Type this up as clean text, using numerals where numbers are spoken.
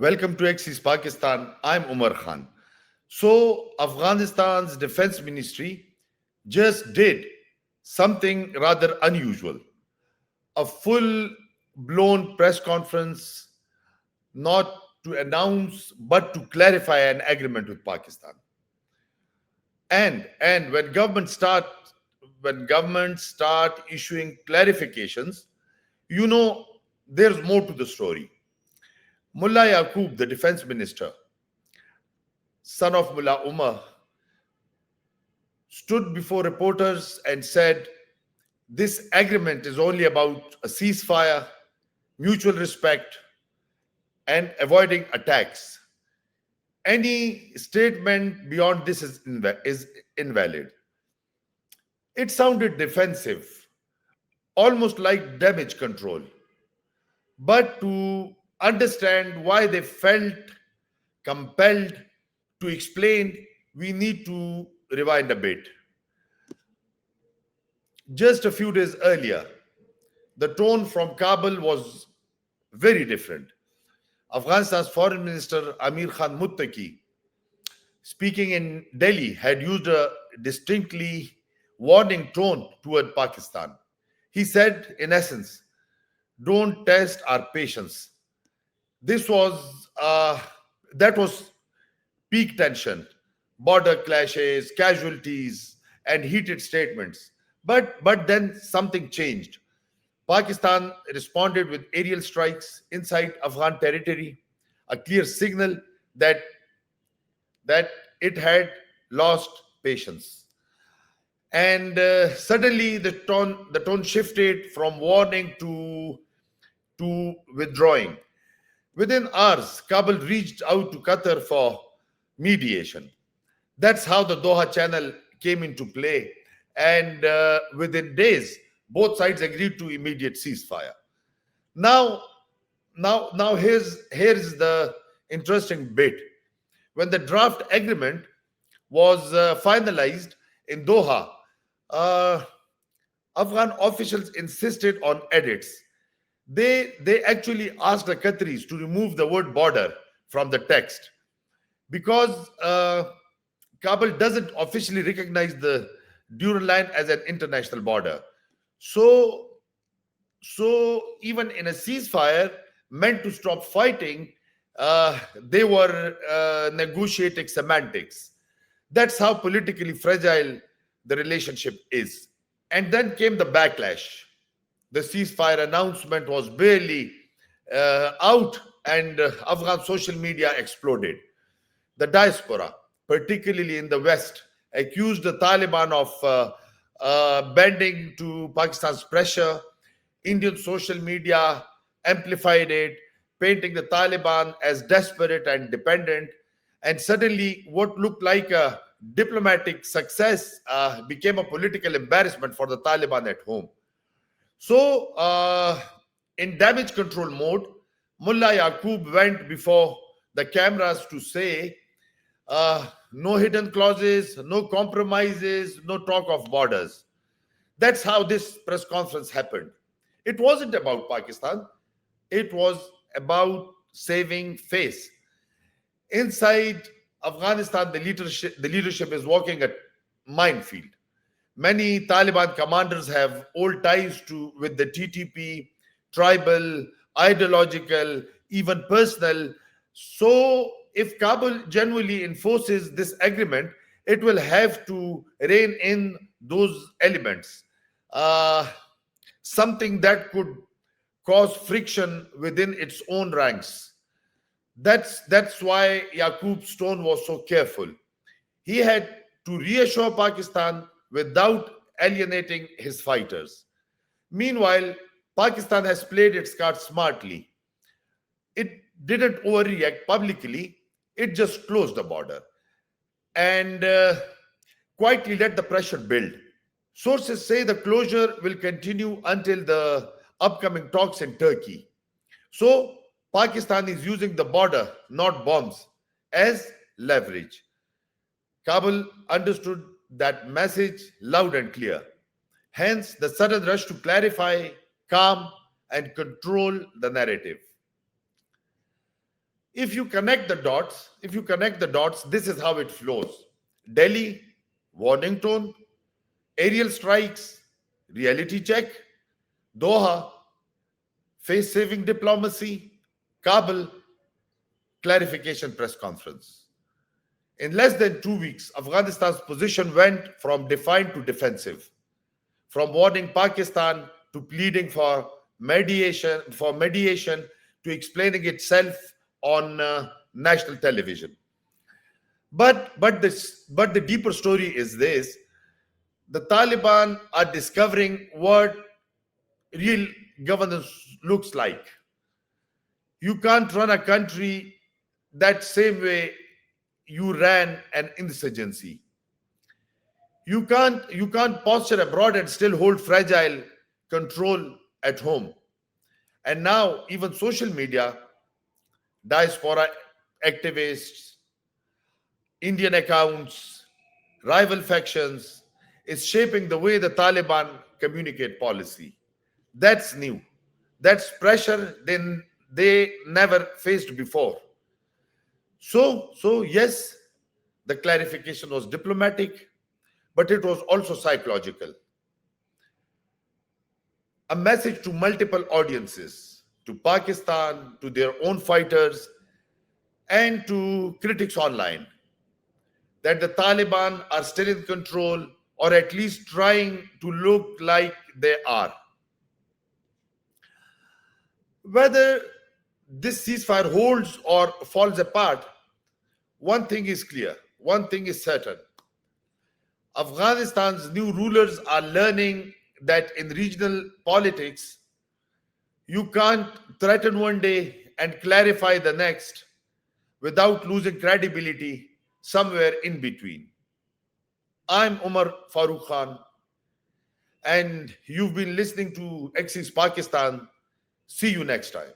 Welcome to Axis Pakistan. I'm Omer Khan. So, Afghanistan's defense ministry just did something rather unusual, a full blown press conference, not to announce but to clarify an agreement with Pakistan. And when governments start issuing clarifications, you know there's more to the story. Mullah Yaqub, the defense minister, son of Mullah Umar, stood before reporters and said, this agreement is only about a ceasefire, mutual respect, and avoiding attacks. Any statement beyond this is invalid. It sounded defensive, almost like damage control. But to understand why they felt compelled to explain, we need to rewind a bit. Just a few days earlier, the tone from Kabul was very different. Afghanistan's foreign minister Amir Khan Muttaqi, speaking in Delhi, had used a distinctly warning tone toward Pakistan. He said, in essence, don't test our patience. This was that was peak tension, border clashes, casualties, and heated statements. But then something changed. Pakistan responded with aerial strikes inside Afghan territory, a clear signal that that it had lost patience. And suddenly the tone shifted from warning to withdrawing. Within hours, Kabul reached out to Qatar for mediation. That's how the Doha channel came into play. And within days, both sides agreed to immediate ceasefire. Now, here's the interesting bit. When the draft agreement was finalized in Doha, uh, Afghan officials insisted on edits. They actually asked the Qataris to remove the word border from the text because Kabul doesn't officially recognize the Duran line as an international border. So, so even in a ceasefire meant to stop fighting, they were negotiating semantics. That's how politically fragile the relationship is. And then came the backlash. The ceasefire announcement was barely out, and Afghan social media exploded. The diaspora, particularly in the West, accused the Taliban of bending to Pakistan's pressure. Indian social media amplified it, painting the Taliban as desperate and dependent. And suddenly, what looked like a diplomatic success became a political embarrassment for the Taliban at home. So, in damage control mode, Mullah Yaqub went before the cameras to say no hidden clauses, no compromises, no talk of borders. That's how this press conference happened. It wasn't about Pakistan, it was about saving face. Inside Afghanistan, the leadership is walking a minefield. Many Taliban commanders have old ties with the TTP, tribal, ideological, even personal. So, if Kabul genuinely enforces this agreement, it will have to rein in those elements. Uh, Something that could cause friction within its own ranks. That's why Yaqub Stone was so careful. He had to reassure Pakistan without alienating his fighters. Meanwhile, Pakistan has played its cards smartly. It didn't overreact publicly, it just closed the border and quietly let the pressure build. Sources say the closure will continue until the upcoming talks in Turkey. So, Pakistan is using the border, not bombs, as leverage. Kabul understood that message loud and clear. Hence, the sudden rush to clarify, calm, and control the narrative. If you connect the dots, this is how it flows. Delhi, warning tone. Aerial strikes, reality check. Doha, face saving diplomacy. Kabul, clarification press conference. In less than 2 weeks, Afghanistan's position went from defiant to defensive, from warning Pakistan to pleading for mediation to explaining itself on national television. But the deeper story is this: the Taliban are discovering what real governance looks like. You can't run a country that same way you ran an insurgency. You can't posture abroad and still hold fragile control at home. And now even social media, diaspora activists, Indian accounts, rival factions is shaping the way the Taliban communicate policy. That's new. That's pressure then they never faced before. So yes, the clarification was diplomatic, but it was also psychological. A message to multiple audiences, to Pakistan, to their own fighters, and to critics online, that the Taliban are still in control, or at least trying to look like they are. Whether this ceasefire holds or falls apart, one thing is clear, one thing is certain. Afghanistan's new rulers are learning that in regional politics, you can't threaten one day and clarify the next without losing credibility somewhere in between. I'm Omer Farooq Khan, and you've been listening to Axis Pakistan. See you next time.